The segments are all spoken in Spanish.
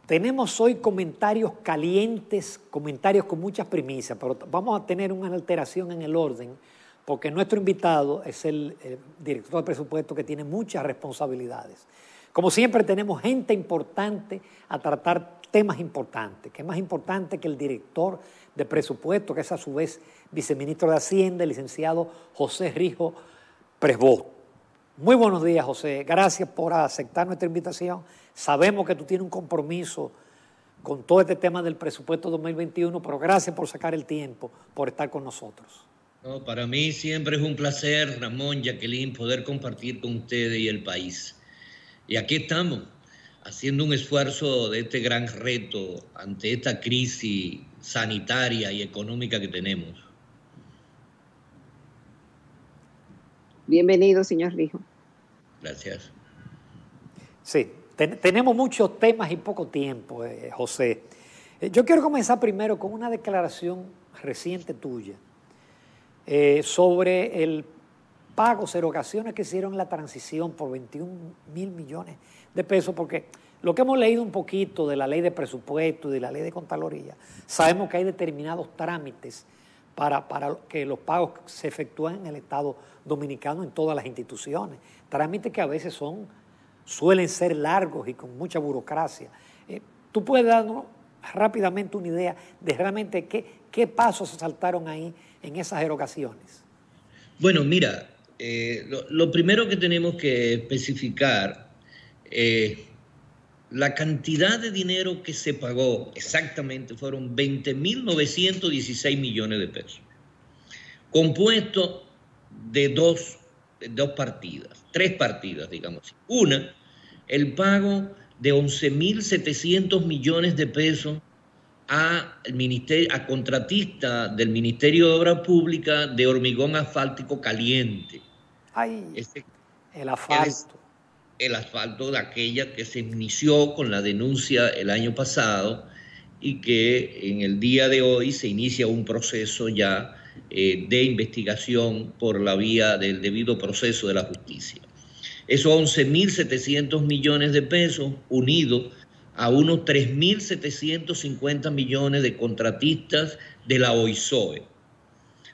Tenemos hoy comentarios calientes, comentarios con muchas primicias, pero vamos a tener una alteración en el orden, porque nuestro invitado es el director de presupuesto que tiene muchas responsabilidades. Como siempre tenemos gente importante a tratar temas importantes, que es más importante que el director de presupuesto, que es a su vez viceministro de Hacienda, el licenciado José Rijo Presbó. Muy buenos días, José. Gracias por aceptar nuestra invitación. Sabemos que tú tienes un compromiso con todo este tema del presupuesto 2021, pero gracias por sacar el tiempo, por estar con nosotros. No, para mí siempre es un placer, Ramón, Jacqueline, poder compartir con ustedes y el país. Y aquí estamos, haciendo un esfuerzo de este gran reto ante esta crisis sanitaria y económica que tenemos. Bienvenido, señor Rijo. Gracias. Sí, tenemos muchos temas y poco tiempo, José. Yo quiero comenzar primero con una declaración reciente tuya sobre el pago, erogaciones que hicieron en la transición por 21.000 millones de pesos, porque lo que hemos leído un poquito de la ley de presupuesto y de la ley de Contraloría, sabemos que hay determinados trámites para que los pagos se efectúen en el Estado Dominicano en todas las instituciones. Trámites que a veces suelen ser largos y con mucha burocracia. ¿Tú puedes darnos rápidamente una idea de realmente qué pasos se saltaron ahí en esas erogaciones? Bueno, mira, lo primero que tenemos que especificar, la cantidad de dinero que se pagó exactamente fueron 20.916 millones de pesos, compuesto de tres partidas, digamos. Una, el pago de 11.700 millones de pesos a contratista del Ministerio de Obras Públicas de hormigón asfáltico caliente. Ay, el asfalto. El asfalto de aquella que se inició con la denuncia el año pasado y que en el día de hoy se inicia un proceso ya de investigación por la vía del debido proceso de la justicia. Esos 11.700 millones de pesos unidos a unos 3.750 millones de contratistas de la OISOE,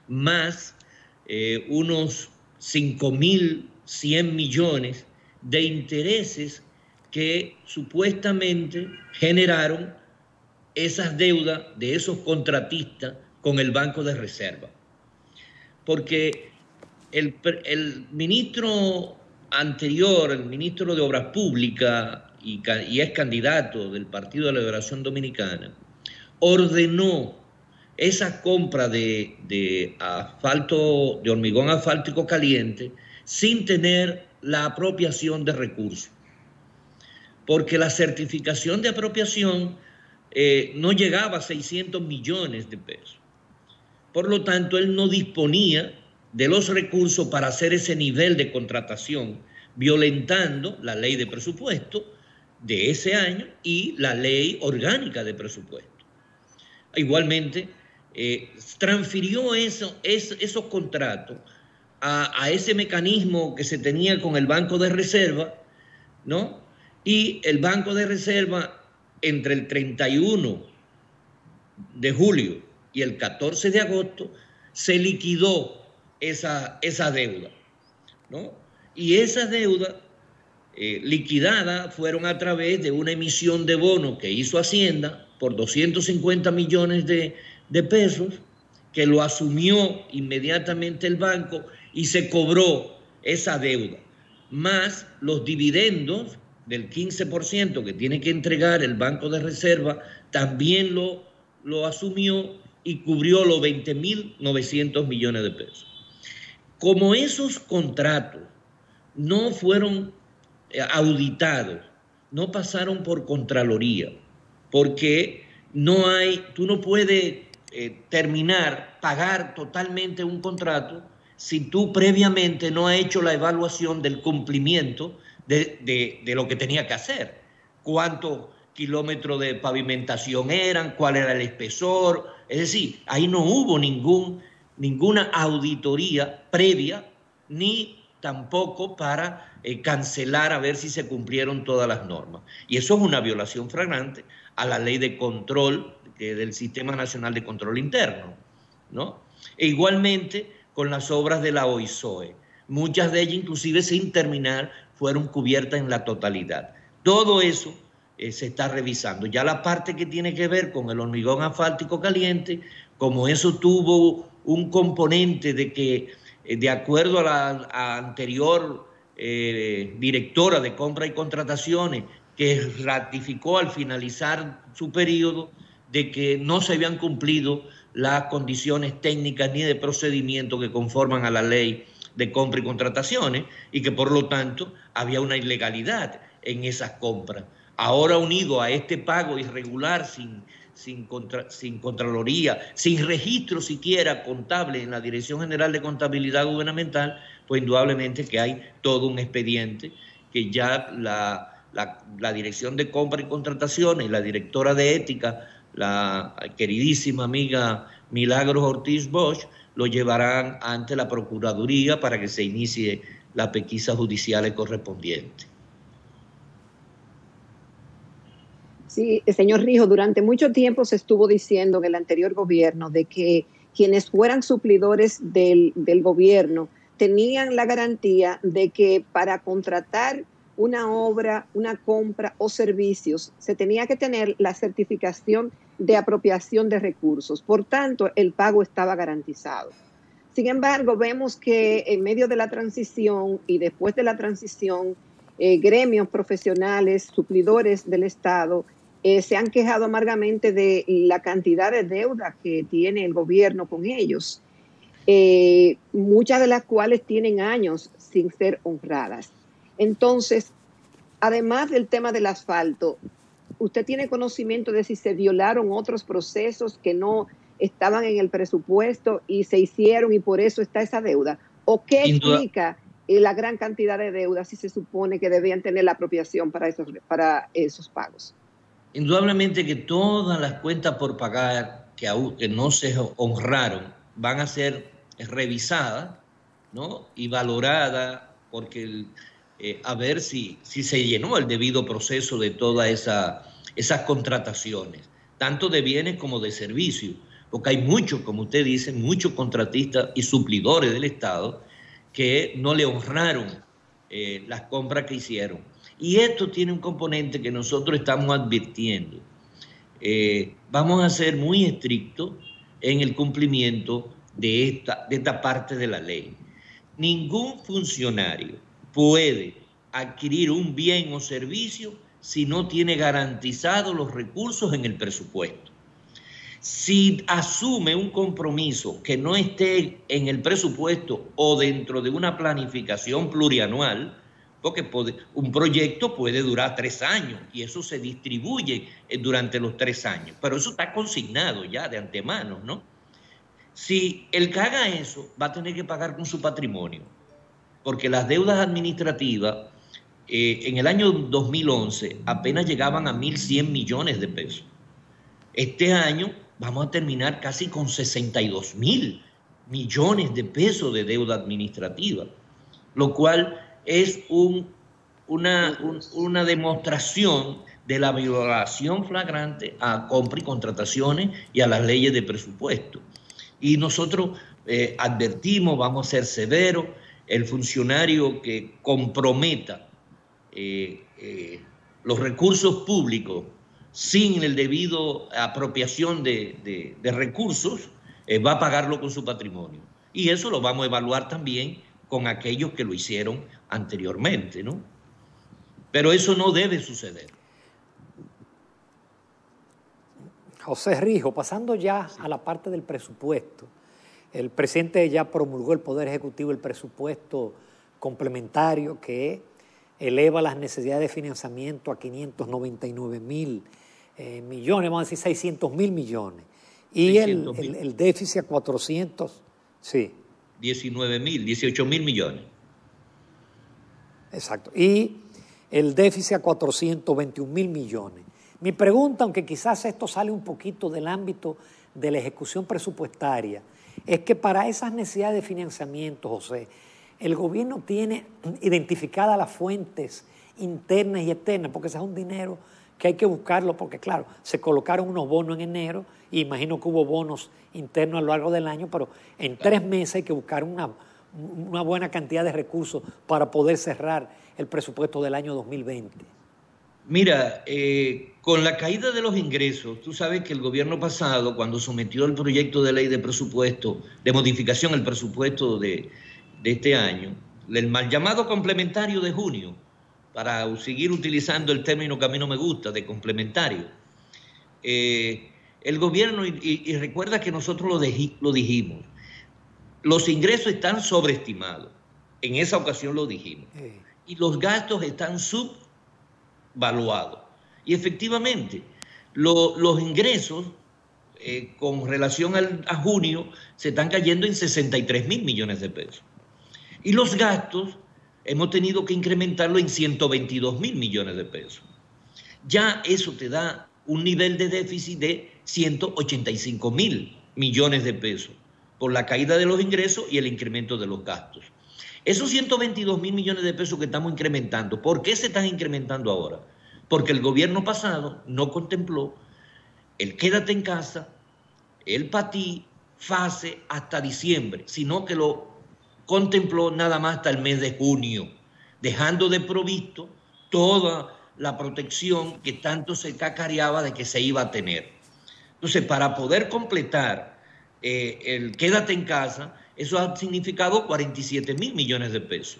más unos 5.100 millones de intereses que supuestamente generaron esas deudas de esos contratistas con el Banco de Reserva. Porque el ministro anterior, el ministro de Obras Públicas, y es candidato del Partido de la Liberación Dominicana, ordenó esa compra de asfalto, de hormigón asfáltico caliente, sin tener la apropiación de recursos. Porque la certificación de apropiación no llegaba a 600 millones de pesos. Por lo tanto, él no disponía de los recursos para hacer ese nivel de contratación, violentando la ley de presupuesto de ese año y la ley orgánica de presupuesto. Igualmente, transfirió esos contratos a ese mecanismo que se tenía con el Banco de Reserva, ¿no? Y el Banco de Reserva, entre el 31 de julio y el 14 de agosto, se liquidó esa deuda, ¿no? Y esa deuda liquidada fueron a través de una emisión de bonos que hizo Hacienda por 250 millones de pesos, que lo asumió inmediatamente el banco y se cobró esa deuda, más los dividendos del 15% que tiene que entregar el Banco de Reserva, también lo asumió y cubrió los 20.900 millones de pesos. Como esos contratos no fueron auditados, no pasaron por Contraloría, porque tú no puedes pagar totalmente un contrato si tú previamente no has hecho la evaluación del cumplimiento de lo que tenía que hacer. ¿Cuántos kilómetros de pavimentación eran? ¿Cuál era el espesor? Es decir, ahí no hubo ninguna auditoría previa ni tampoco para cancelar a ver si se cumplieron todas las normas. Y eso es una violación flagrante a la ley de control del Sistema Nacional de Control Interno, ¿no? E igualmente con las obras de la OISOE. Muchas de ellas, inclusive sin terminar, fueron cubiertas en la totalidad. Todo eso se está revisando. Ya la parte que tiene que ver con el hormigón asfáltico caliente, como eso tuvo un componente de que, de acuerdo a la anterior directora de compra y contrataciones, que ratificó al finalizar su periodo de que no se habían cumplido las condiciones técnicas ni de procedimiento que conforman a la ley de compra y contrataciones, y que por lo tanto había una ilegalidad en esas compras. Ahora, unido a este pago irregular sin Contraloría, sin registro siquiera contable en la Dirección General de Contabilidad Gubernamental, pues indudablemente que hay todo un expediente que ya la Dirección de Compra y Contrataciones, la directora de Ética, la queridísima amiga Milagros Ortiz Bosch, lo llevarán ante la Procuraduría para que se inicie la pesquisa judicial correspondiente. Sí, señor Rijo, durante mucho tiempo se estuvo diciendo en el anterior gobierno de que quienes fueran suplidores del gobierno tenían la garantía de que para contratar una obra, una compra o servicios se tenía que tener la certificación de apropiación de recursos. Por tanto, el pago estaba garantizado. Sin embargo, vemos que en medio de la transición y después de la transición, gremios profesionales, suplidores del Estado, se han quejado amargamente de la cantidad de deuda que tiene el gobierno con ellos, muchas de las cuales tienen años sin ser honradas. Entonces, además del tema del asfalto, ¿usted tiene conocimiento de si se violaron otros procesos que no estaban en el presupuesto y se hicieron y por eso está esa deuda? ¿O qué explica la gran cantidad de deudas si se supone que debían tener la apropiación para esos pagos? Indudablemente que todas las cuentas por pagar que no se honraron van a ser revisadas, ¿no? Y valoradas, porque a ver si se llenó el debido proceso de todas esas contrataciones, tanto de bienes como de servicios, porque hay muchos, como usted dice, muchos contratistas y suplidores del Estado que no le honraron las compras que hicieron. Y esto tiene un componente que nosotros estamos advirtiendo. Vamos a ser muy estrictos en el cumplimiento de esta parte de la ley. Ningún funcionario puede adquirir un bien o servicio si no tiene garantizados los recursos en el presupuesto. Si asume un compromiso que no esté en el presupuesto o dentro de una planificación plurianual, porque un proyecto puede durar 3 años y eso se distribuye durante los 3 años, pero eso está consignado ya de antemano, ¿no? Si el que haga eso va a tener que pagar con su patrimonio, porque las deudas administrativas en el año 2011 apenas llegaban a 1.100 millones de pesos. Este año vamos a terminar casi con 62.000 millones de pesos de deuda administrativa, lo cual es una demostración de la violación flagrante a compra y contrataciones y a las leyes de presupuesto. Y nosotros advertimos, vamos a ser severos, el funcionario que comprometa los recursos públicos sin el debido apropiación de recursos, va a pagarlo con su patrimonio. Y eso lo vamos a evaluar también con aquellos que lo hicieron anteriormente, ¿no? Pero eso no debe suceder. José Rijo, pasando ya a la parte del presupuesto, el presidente ya promulgó el Poder Ejecutivo el presupuesto complementario que eleva las necesidades de financiamiento a 599.000 millones, vamos a decir 600.000 millones, y el déficit a 400, sí. 18.000 millones. Exacto, y el déficit a 421.000 millones. Mi pregunta, aunque quizás esto sale un poquito del ámbito de la ejecución presupuestaria, es que para esas necesidades de financiamiento, José, el gobierno tiene identificadas las fuentes internas y externas, porque ese es un dinero que hay que buscarlo, porque claro, se colocaron unos bonos en enero, y imagino que hubo bonos internos a lo largo del año, pero en 3 meses hay que buscar una buena cantidad de recursos para poder cerrar el presupuesto del año 2020. Mira, con la caída de los ingresos, tú sabes que el gobierno pasado, cuando sometió el proyecto de ley de presupuesto, de modificación al presupuesto de este año, el mal llamado complementario de junio, para seguir utilizando el término que a mí no me gusta, de complementario, el gobierno, y recuerda que nosotros lo dijimos, los ingresos están sobreestimados, en esa ocasión lo dijimos, y los gastos están subvaluados. Y efectivamente, los ingresos con relación a junio se están cayendo en 63.000 millones de pesos. Y los gastos hemos tenido que incrementarlo en 122.000 millones de pesos. Ya eso te da un nivel de déficit de 185.000 millones de pesos por la caída de los ingresos y el incremento de los gastos. Esos 122.000 millones de pesos que estamos incrementando, ¿por qué se están incrementando ahora? Porque el gobierno pasado no contempló el quédate en casa, el PATI, FASE hasta diciembre, sino que lo contempló nada más hasta el mes de junio, dejando de provisto toda la protección que tanto se cacareaba de que se iba a tener. Entonces, para poder completar el quédate en casa, eso ha significado 47.000 millones de pesos.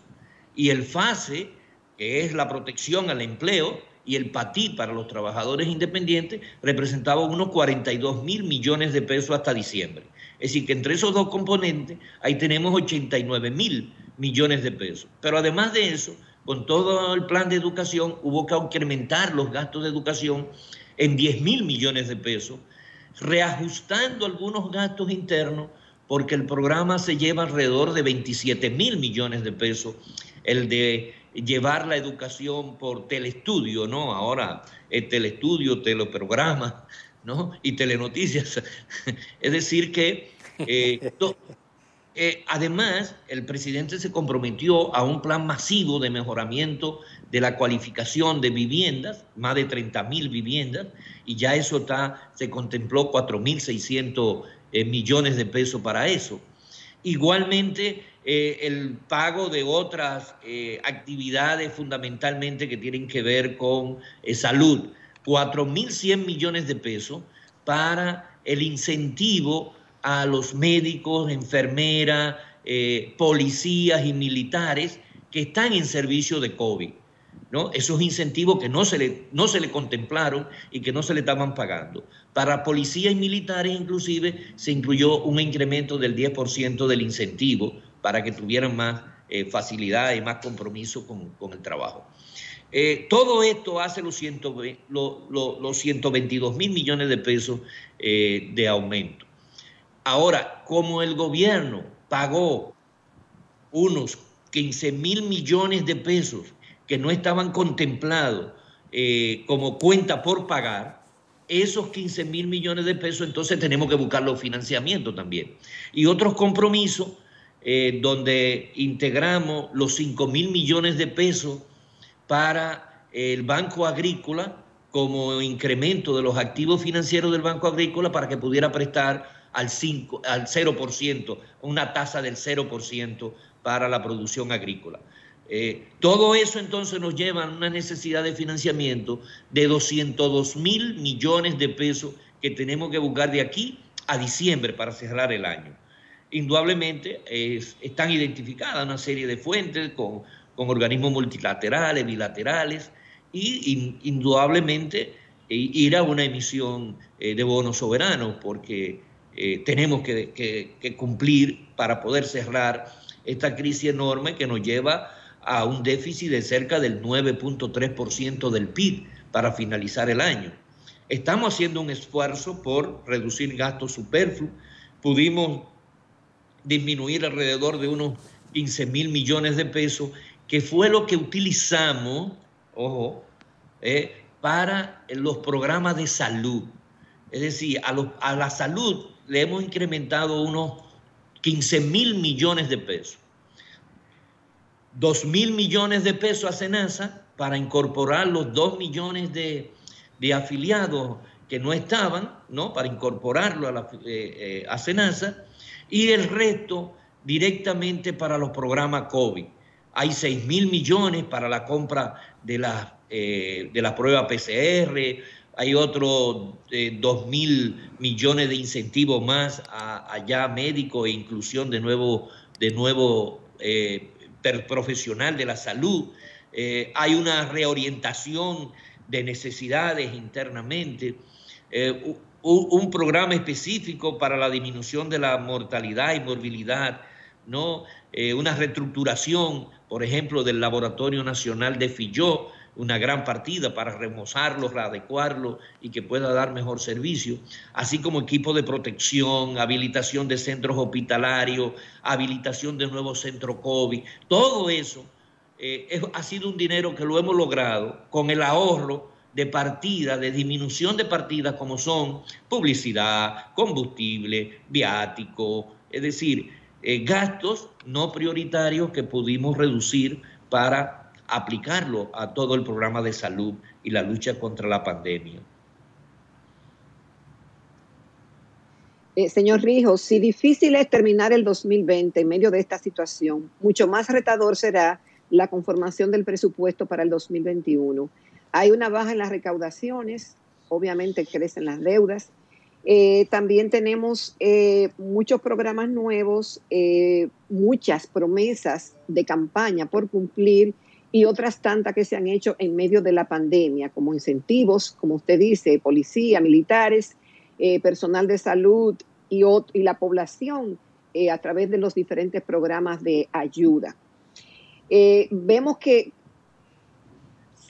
Y el FASE, que es la protección al empleo, y el PATI para los trabajadores independientes, representaba unos 42.000 millones de pesos hasta diciembre. Es decir, que entre esos dos componentes, ahí tenemos 89.000 millones de pesos. Pero además de eso, con todo el plan de educación, hubo que incrementar los gastos de educación en 10.000 millones de pesos, reajustando algunos gastos internos, porque el programa se lleva alrededor de 27.000 millones de pesos, el de llevar la educación por telestudio, ¿no? Ahora telestudio, teleprograma, ¿no? Y telenoticias. Es decir que, además, el presidente se comprometió a un plan masivo de mejoramiento de la cualificación de viviendas, más de 30.000 viviendas, y ya eso se contempló 4.600 millones de pesos para eso. Igualmente, el pago de otras actividades fundamentalmente que tienen que ver con salud, 4.100 millones de pesos para el incentivo a los médicos, enfermeras, policías y militares que están en servicio de COVID, ¿no? Esos incentivos que no se le contemplaron y que no se le estaban pagando. Para policías y militares inclusive se incluyó un incremento del 10% del incentivo para que tuvieran más facilidad y más compromiso con el trabajo. Todo esto hace los 122.000 millones de pesos de aumento. Ahora, como el gobierno pagó unos 15.000 millones de pesos que no estaban contemplados como cuenta por pagar, esos 15.000 millones de pesos entonces tenemos que buscar los financiamientos también. Y otros compromisos donde integramos los 5.000 millones de pesos para el Banco Agrícola como incremento de los activos financieros del Banco Agrícola para que pudiera prestar al 0%, una tasa del 0% para la producción agrícola. Todo eso entonces nos lleva a una necesidad de financiamiento de 202.000 millones de pesos que tenemos que buscar de aquí a diciembre para cerrar el año. Indudablemente están identificadas una serie de fuentes con organismos multilaterales, bilaterales, y indudablemente ir a una emisión de bonos soberanos, porque tenemos que cumplir para poder cerrar esta crisis enorme que nos lleva a un déficit de cerca del 9.3% del PIB para finalizar el año. Estamos haciendo un esfuerzo por reducir gastos superfluos. Pudimos disminuir alrededor de unos 15.000 millones de pesos, que fue lo que utilizamos, para los programas de salud. Es decir, a la salud le hemos incrementado unos 15.000 millones de pesos. 2.000 millones de pesos a SENASA para incorporar los 2 millones de afiliados que no estaban, ¿no? Para incorporarlo a SENASA, y el resto directamente para los programas COVID. Hay 6.000 millones para la compra de la prueba PCR, hay otros 2.000 millones de incentivos más allá médicos e inclusión de nuevo profesional de la salud. Hay una reorientación de necesidades internamente, un programa específico para la disminución de la mortalidad y morbilidad, ¿no? Una reestructuración, por ejemplo, del Laboratorio Nacional de Filló, una gran partida para remozarlo, readecuarlo y que pueda dar mejor servicio, así como equipo de protección, habilitación de centros hospitalarios, habilitación de nuevos centros COVID. Todo eso ha sido un dinero que lo hemos logrado con el ahorro de partidas, de disminución de partidas como son publicidad, combustible, viático, es decir, gastos no prioritarios que pudimos reducir para aplicarlo a todo el programa de salud y la lucha contra la pandemia. Señor Rijos, si difícil es terminar el 2020 en medio de esta situación, mucho más retador será la conformación del presupuesto para el 2021. Hay una baja en las recaudaciones, obviamente crecen las deudas. También tenemos muchos programas nuevos, muchas promesas de campaña por cumplir y otras tantas que se han hecho en medio de la pandemia, como incentivos, como usted dice, policía, militares, personal de salud y la población a través de los diferentes programas de ayuda. Vemos que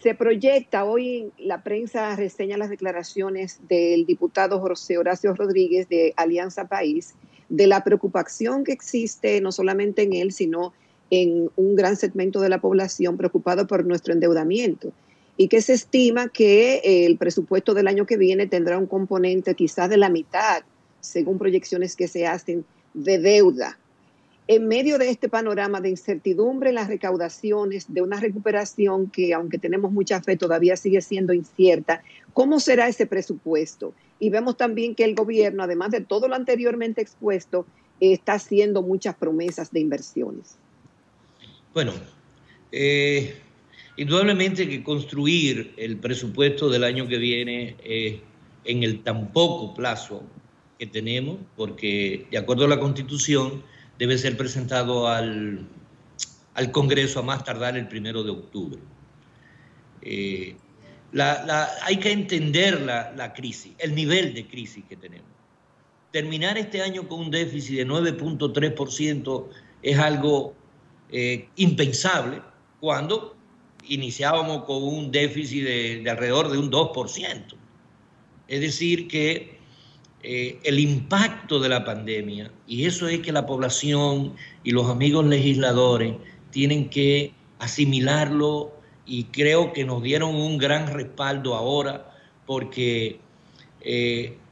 se proyecta hoy, la prensa reseña las declaraciones del diputado José Horacio Rodríguez de Alianza País, de la preocupación que existe no solamente en él, sino en un gran segmento de la población preocupado por nuestro endeudamiento, y que se estima que el presupuesto del año que viene tendrá un componente quizás de la mitad, según proyecciones que se hacen, de deuda. En medio de este panorama de incertidumbre en las recaudaciones, de una recuperación que, aunque tenemos mucha fe, todavía sigue siendo incierta, ¿cómo será ese presupuesto? Y vemos también que el gobierno, además de todo lo anteriormente expuesto, está haciendo muchas promesas de inversiones. Bueno, indudablemente que construir el presupuesto del año que viene en el tan poco plazo que tenemos, porque de acuerdo a la Constitución debe ser presentado al Congreso a más tardar el 1 de octubre. Hay que entender la crisis, el nivel de crisis que tenemos. Terminar este año con un déficit de 9.3% es algo impensable cuando iniciábamos con un déficit de alrededor de un 2%. Es decir que el impacto de la pandemia, y eso es que la población y los amigos legisladores tienen que asimilarlo, y creo que nos dieron un gran respaldo ahora porque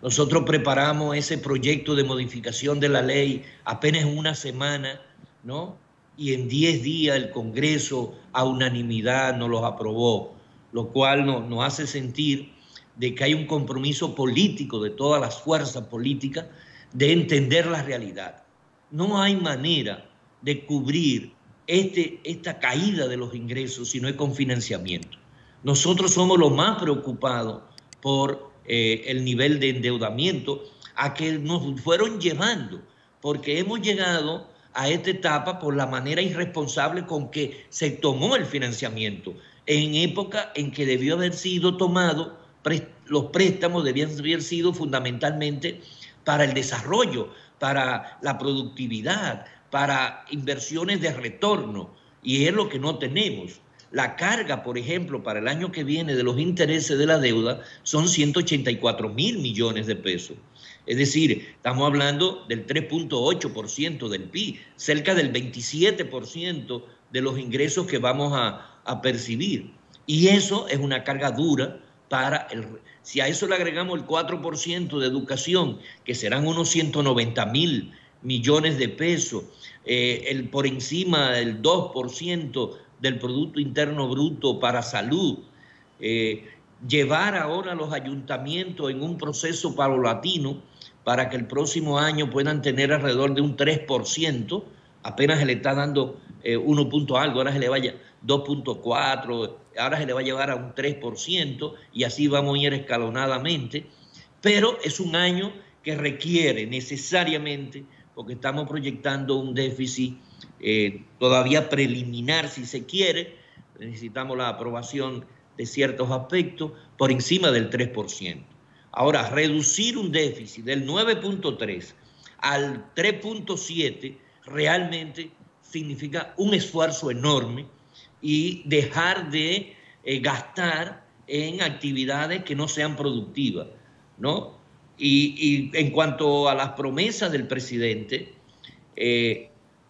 nosotros preparamos ese proyecto de modificación de la ley apenas en una semana, ¿no? Y en 10 días el Congreso a unanimidad nos los aprobó, lo cual nos hace sentir de que hay un compromiso político de todas las fuerzas políticas de entender la realidad. No hay manera de cubrir esta caída de los ingresos si no es con financiamiento. Nosotros somos los más preocupados por el nivel de endeudamiento a que nos fueron llevando, porque hemos llegado a esta etapa por la manera irresponsable con que se tomó el financiamiento, en época en que debió haber sido tomado, los préstamos debían haber sido fundamentalmente para el desarrollo, para la productividad, para inversiones de retorno, y es lo que no tenemos. La carga, por ejemplo, para el año que viene de los intereses de la deuda son 184.000 millones de pesos. Es decir, estamos hablando del 3.8% del PIB, cerca del 27% de los ingresos que vamos a percibir. Y eso es una carga dura para si a eso le agregamos el 4% de educación, que serán unos 190.000 millones de pesos, por encima del 2% del Producto Interno Bruto para salud, llevar ahora a los ayuntamientos en un proceso paulatino para que el próximo año puedan tener alrededor de un 3%, apenas se le está dando 1 punto algo, ahora se le vaya 2.4, ahora se le va a llevar a un 3% y así vamos a ir escalonadamente, pero es un año que requiere necesariamente, porque estamos proyectando un déficit todavía preliminar si se quiere, necesitamos la aprobación de ciertos aspectos por encima del 3%. Ahora, reducir un déficit del 9.3 al 3.7 realmente significa un esfuerzo enorme y dejar de gastar en actividades que no sean productivas, ¿no? Y en cuanto a las promesas del presidente,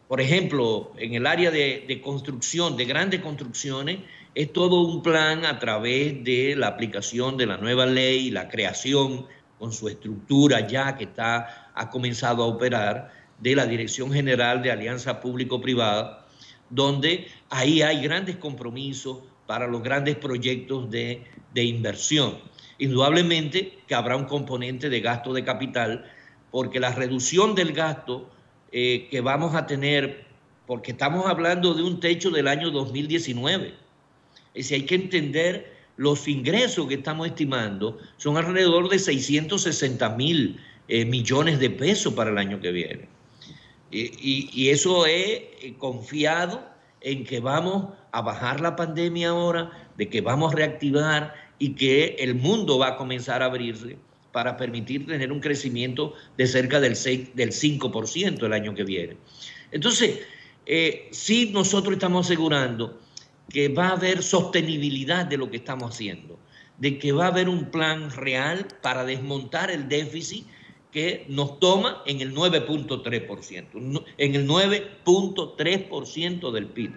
por ejemplo, en el área de construcción, de grandes construcciones, es todo un plan a través de la aplicación de la nueva ley, la creación con su estructura ya que ha comenzado a operar, de la Dirección General de Alianza Público-Privada, donde ahí hay grandes compromisos para los grandes proyectos de inversión. Indudablemente que habrá un componente de gasto de capital, porque la reducción del gasto que vamos a tener, porque estamos hablando de un techo del año 2019, es decir, hay que entender los ingresos que estamos estimando, son alrededor de 660.000 millones de pesos para el año que viene. Y eso es confiado en que vamos a bajar la pandemia ahora, de que vamos a reactivar y que el mundo va a comenzar a abrirse para permitir tener un crecimiento de cerca del 5% el año que viene. Entonces, sí nosotros estamos asegurando que va a haber sostenibilidad de lo que estamos haciendo, de que va a haber un plan real para desmontar el déficit que nos toma en el 9.3%, en el 9.3% del PIB,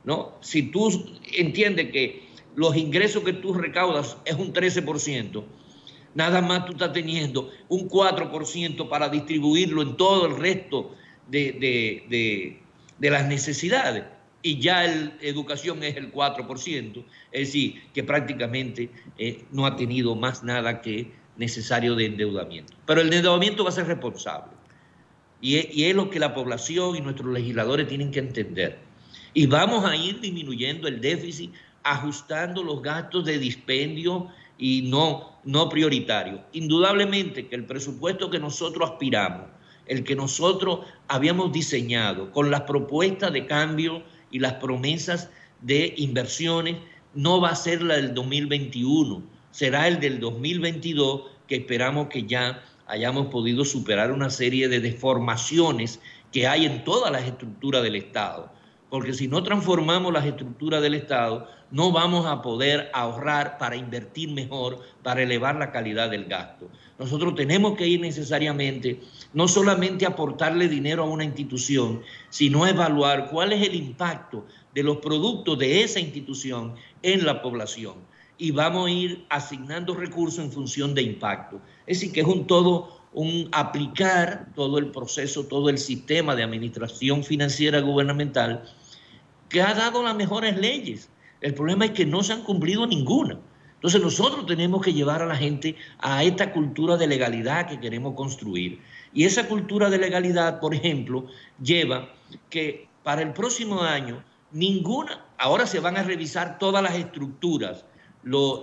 ¿no? Si tú entiendes que los ingresos que tú recaudas es un 13%, nada más tú estás teniendo un 4% para distribuirlo en todo el resto de las necesidades, y ya la educación es el 4%, es decir, que prácticamente no ha tenido más nada que necesario de endeudamiento. Pero el endeudamiento va a ser responsable. Y es lo que la población y nuestros legisladores tienen que entender. Y vamos a ir disminuyendo el déficit, ajustando los gastos de dispendio y no prioritarios. Indudablemente que el presupuesto que nosotros aspiramos, el que nosotros habíamos diseñado con las propuestas de cambio y las promesas de inversiones, no va a ser la del 2021, será el del 2022, que esperamos que ya hayamos podido superar una serie de deformaciones que hay en todas las estructuras del Estado. Porque si no transformamos las estructuras del Estado, no vamos a poder ahorrar para invertir mejor, para elevar la calidad del gasto. Nosotros tenemos que ir necesariamente, no solamente a aportarle dinero a una institución, sino a evaluar cuál es el impacto de los productos de esa institución en la población. Y vamos a ir asignando recursos en función de impacto. Es decir, que es aplicar todo el proceso, todo el sistema de administración financiera gubernamental que ha dado las mejores leyes. El problema es que no se han cumplido ninguna. Entonces nosotros tenemos que llevar a la gente a esta cultura de legalidad que queremos construir. Y esa cultura de legalidad, por ejemplo, lleva que para el próximo año ahora se van a revisar todas las estructuras, los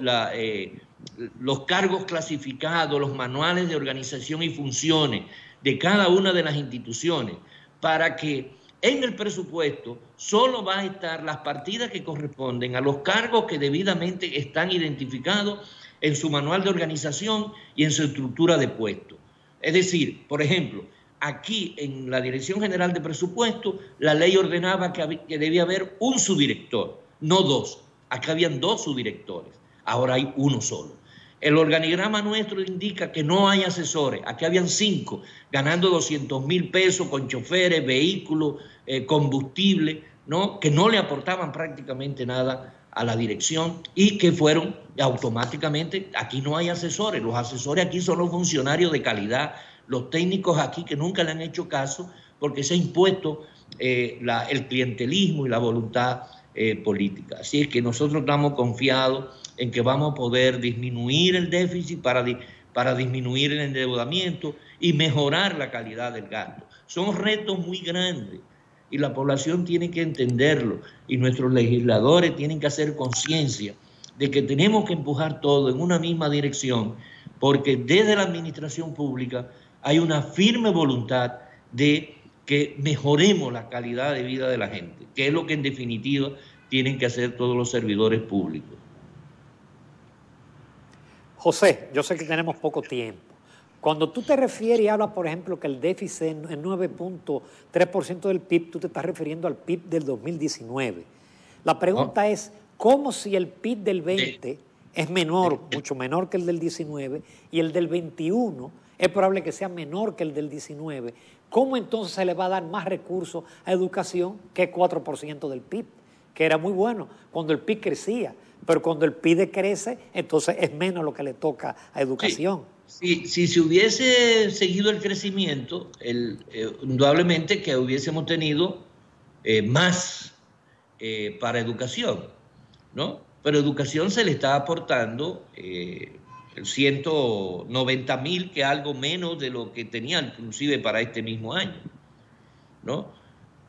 cargos clasificados, los manuales de organización y funciones de cada una de las instituciones, para que en el presupuesto solo va a estar las partidas que corresponden a los cargos que debidamente están identificados en su manual de organización y en su estructura de puestos. Es decir, por ejemplo, aquí en la Dirección General de Presupuesto, la ley ordenaba que debía haber un subdirector, no dos. Acá habían 2 subdirectores, ahora hay uno solo. El organigrama nuestro indica que no hay asesores, aquí habían 5, ganando 200.000 pesos con choferes, vehículos, combustible, ¿no? Que no le aportaban prácticamente nada a la dirección y que fueron automáticamente, aquí no hay asesores, los asesores aquí son los funcionarios de calidad, los técnicos aquí que nunca le han hecho caso porque se ha impuesto el clientelismo y la voluntad política. Así es que nosotros estamos confiados en que vamos a poder disminuir el déficit para disminuir el endeudamiento y mejorar la calidad del gasto. Son retos muy grandes y la población tiene que entenderlo y nuestros legisladores tienen que hacer conciencia de que tenemos que empujar todo en una misma dirección porque desde la administración pública hay una firme voluntad de que mejoremos la calidad de vida de la gente, que es lo que en definitiva tienen que hacer todos los servidores públicos. José, yo sé que tenemos poco tiempo. Cuando tú te refieres y hablas, por ejemplo, que el déficit es 9.3% del PIB, tú te estás refiriendo al PIB del 2019. La pregunta es, ¿cómo si el PIB del 20 es menor, mucho menor que el del 19, y el del 21 es probable que sea menor que el del 19? ¿Cómo entonces se le va a dar más recursos a educación que 4% del PIB? Que era muy bueno cuando el PIB crecía, pero cuando el PIB decrece, entonces es menos lo que le toca a educación. Si se hubiese seguido el crecimiento, indudablemente que hubiésemos tenido más para educación, ¿no? Pero educación se le está aportando 190.000, que es algo menos de lo que tenía inclusive para este mismo año, ¿no?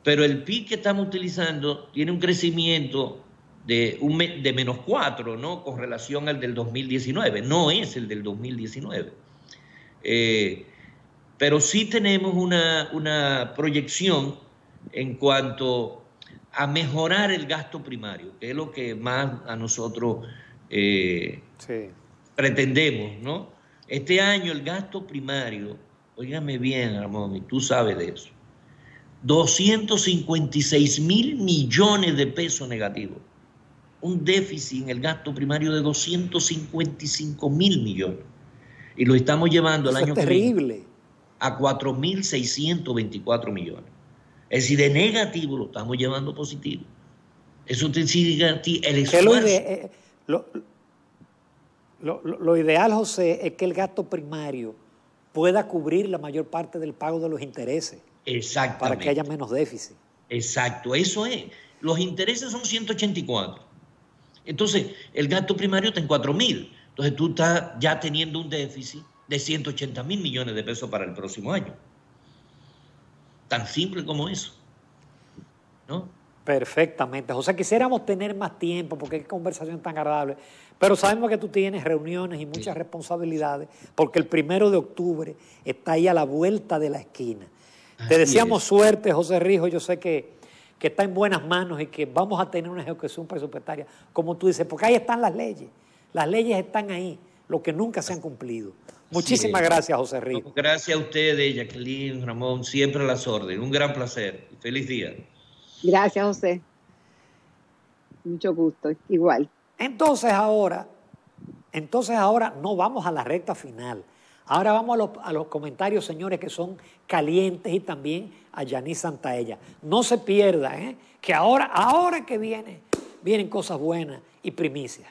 Pero el PIB que estamos utilizando tiene un crecimiento de menos 4, ¿no? Con relación al del 2019, no es el del 2019. Pero sí tenemos una proyección en cuanto a mejorar el gasto primario, que es lo que más a nosotros pretendemos, ¿no? Este año el gasto primario, óigame bien, Ramón, y tú sabes de eso, 256.000 millones de pesos negativos. Un déficit en el gasto primario de 255.000 millones. Y lo estamos llevando el año que viene a 4.624 millones. Es decir, de negativo lo estamos llevando positivo. Eso te sigue a ti el esfuerzo. Lo ideal, José, es que el gasto primario pueda cubrir la mayor parte del pago de los intereses. Exactamente. Para que haya menos déficit. Exacto, eso es. Los intereses son 184. Entonces, el gasto primario está en 4.000. Entonces, tú estás ya teniendo un déficit de 180.000 millones de pesos para el próximo año. Tan simple como eso, ¿no? Perfectamente. José, quisiéramos tener más tiempo porque qué conversación tan agradable, pero sabemos que tú tienes reuniones y muchas responsabilidades porque el 1 de octubre está ahí a la vuelta de la esquina. Te deseamos suerte, José Rijo. Yo sé que está en buenas manos y que vamos a tener una ejecución presupuestaria, como tú dices, porque ahí están las leyes. Las leyes están ahí, lo que nunca se han cumplido. Muchísimas gracias, José Rijo. Gracias a ustedes, Jacqueline, Ramón, siempre a las órdenes. Un gran placer. Feliz día. Gracias, José. Mucho gusto, igual. Entonces ahora no vamos a la recta final. Ahora vamos a los comentarios, señores, que son calientes, y también a Yanis Santaella. No se pierda, que ahora que vienen cosas buenas y primicias.